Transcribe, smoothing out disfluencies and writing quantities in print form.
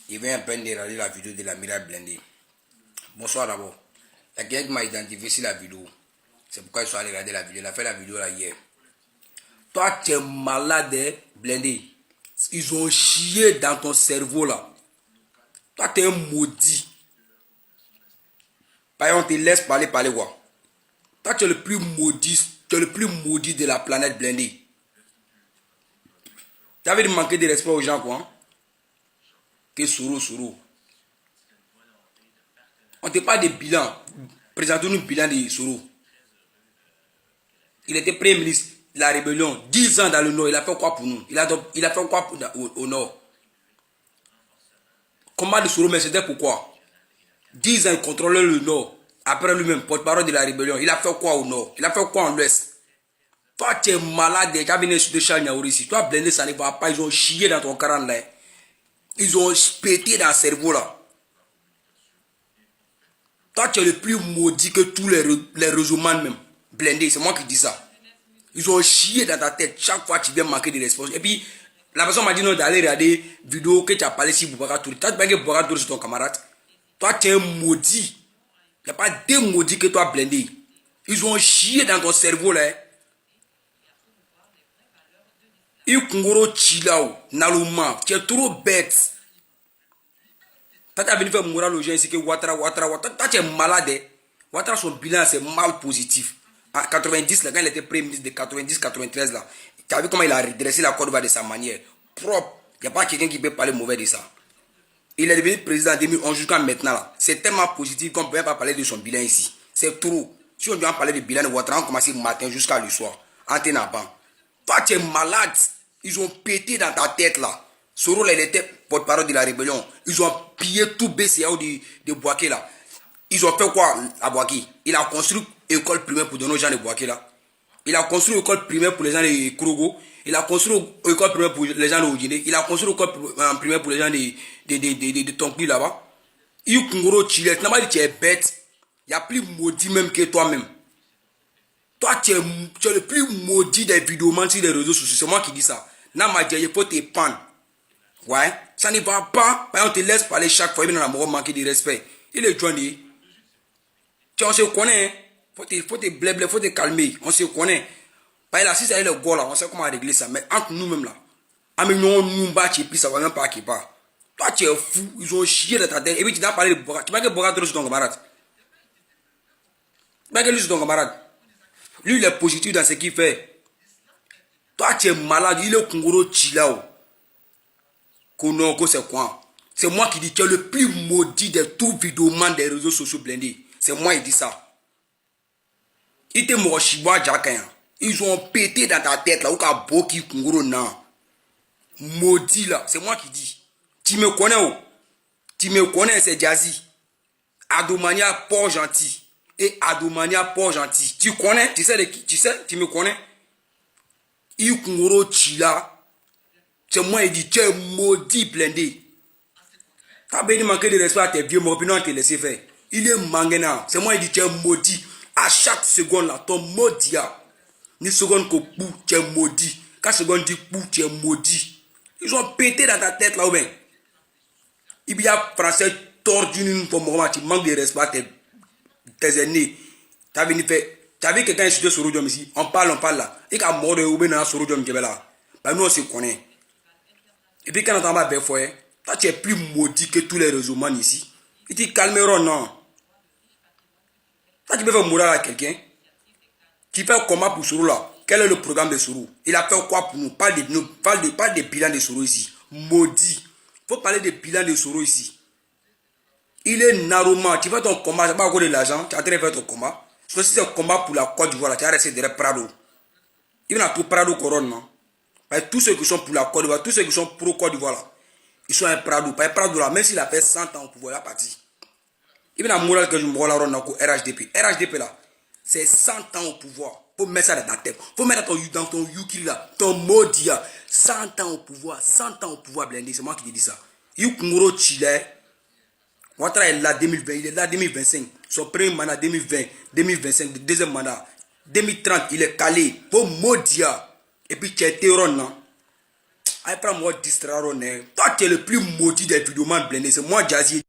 Il vient à peine de regarder la vidéo de la Mira Blindé. Bonsoir d'abord. Il y a quelqu'un qui m'a identifié sur la vidéo. C'est pourquoi je suis allé regarder la vidéo. Il a fait la vidéo là hier. Toi, tu es malade, Blindé. Ils ont chié dans ton cerveau là. Toi, tu es un maudit. Par exemple, on te laisse parler quoi. Toi, tu es le plus maudit. Tu es le plus maudit de la planète, Blindé. Tu avais manquer de respect aux gens, quoi. Hein? Que Soro. On ne te parle de bilan. Présente-nous le bilan de Soro. Il était premier ministre de la rébellion. 10 ans dans le Nord. Il a fait quoi pour nous? Il a fait quoi au Nord? Combat de Soro, mais c'était pourquoi? 10 ans, il contrôlait le Nord. Après lui-même, porte-parole de la rébellion. Il a fait quoi au Nord? Il a fait quoi en l'Ouest? Toi, tu es malade. Tu as venu de Charles Niaouri ici. Toi, Blindé, ça ne va pas. Ils ont chié dans ton crâne là. Ils ont pété dans le cerveau là. Toi, tu es le plus maudit que tous les réseaux-man même. Blindé, c'est moi qui dis ça. Ils ont chié dans ta tête. Chaque fois, tu viens manquer de réponse. Et puis, la personne m'a dit non d'aller regarder vidéo que tu as parlé sur Boubacar Touré. Tu as pas que Boubacar Touré sur ton camarade. Toi, tu es un maudit. Il n'y a pas deux maudits que toi, Blindé. Ils ont chié dans ton cerveau là. Ikungoro Chilao, Naluma, tu es trop bête. Toi, tu as venu faire moral aux gens ici que Ouattara. Toi, tu es malade. Ouattara, son bilan, c'est mal positif. En 90, là, quand il était premier ministre de 90-93, là, tu as vu comment il a redressé la Côte d'Ivoire de sa manière. Propre. Il n'y a pas quelqu'un qui peut parler mauvais de ça. Il est devenu président en 2011 jusqu'à maintenant. C'est tellement positif qu'on ne peut pas parler de son bilan ici. C'est trop. Si on doit parler de bilan de Ouattara, on commence le matin jusqu'à le soir. En tenant. Toi, tu es malade. Ils ont pété dans ta tête là. Soro, là, il était porte-parole de la rébellion. Ils ont pillé tout BCAO de Bouaké là. Ils ont fait quoi à Bouaké? Il a construit une école primaire pour donner aux gens de Bouaké là. Il a construit une école primaire pour les gens de Krogo. Il a construit une école primaire pour les gens de Odine. Il a construit une école primaire pour les gens de Tonkli là-bas. Il Kungoro Chile. Tu es bête. Il y a plus maudit même que toi-même. Toi, tu es le plus maudit des vidéomans sur les réseaux sociaux. C'est moi qui dis ça. Namadja, il faut te prendre. Ouais, ça ne va pas. On te laisse parler chaque fois. Il y a manqué de respect. Il est joigné. On se connaît. Il faut te blébler, il faut te calmer. On se connaît. Par là, si ça est le go là, on sait comment régler ça. Mais entre nous-mêmes là, nous ça va même pas qui part. Toi, tu es fou. Ils ont chié dans ta tête. Et puis tu dois parler de Boga. Tu vas que Boga sur ton camarade. Tu vas que lui sur ton camarade. Lui, il est positif dans ce qu'il fait. Toi, tu es malade. Il est Kungoro Chilao. Konongo, c'est quoi? C'est moi qui dis, tu es le plus maudit de tous vidéomans des réseaux sociaux blindés. C'est moi qui dis ça. Il te mochiboa Jakayan. Ils ont pété dans ta tête là. Ou ka boki Kungoro nan. Maudit là. C'est moi qui dis. Tu me connais où? Tu me connais, c'est Jazzy. Adomania, pas gentil. Et Adomania, pas gentil. Tu connais? Tu sais de qui? Tu sais? Tu me connais? Ikungoro Chila. C'est moi qui dis, tu es maudit blindé. Tu as bien manqué de respect à tes vieux morts, puis non, on te laissé faire. Il est mangena. C'est moi qui dis, tu es maudit. À chaque seconde là, ton maudit. Ni seconde que pou, tu es maudit. Quand seconde dit pou, tu es maudit. Ils ont pété dans ta tête là, ou bien. Il y a français tordu une fois, tu manques de respect à tes aînés. Tu as venu faire. Tu as vu quelqu'un insulter sur Rodium ici. On parle là. Il y a mort de Oubé dans sur Rodium qui est là. Nous on se connaît. Et puis quand on entend ma belle fois, toi tu es plus maudit que tous les réseaux man ici. Il dit calmeront non. Toi tu peux faire mourir à quelqu'un. Tu fais comment pour Soro là? Quel est le programme de Soro? Il a fait quoi pour nous? Parle des bilans de Soro ici. Maudit. Il faut parler des bilans de Soro ici. Il est narrowman. Tu fais ton combat, tu n'as pas encore de l'argent. Tu es en train de faire ton combat. Si c'est un combat pour la Côte d'Ivoire, tu as resté derrière Prado. Il y a tout Prado Couronne, non? Tous ceux qui sont pour la Côte d'Ivoire, tous ceux qui sont pro Côte d'Ivoire là, ils sont un Prado. Pas un Prado là, même s'il a fait 100 ans au pouvoir, il a parti. Il y a une morale que je me vois là, RHDP. RHDP là, c'est 100 ans au pouvoir. Faut mettre ça dans ta tête. Faut mettre dans ton Yukiri là, ton maudit là. 100 ans au pouvoir, blindé. C'est moi qui te dis ça. Yukungoro Chile. Ouattara est là 2020, il est là 2025. Son premier mandat 2020, 2025, le deuxième mandat 2030, il est calé. Faut maudit. Et puis tu es terrorisme, non? Aïe, prends moi distraire. Toi, tu es le plus maudit des vidéomans blindés. C'est moi, Jazzy.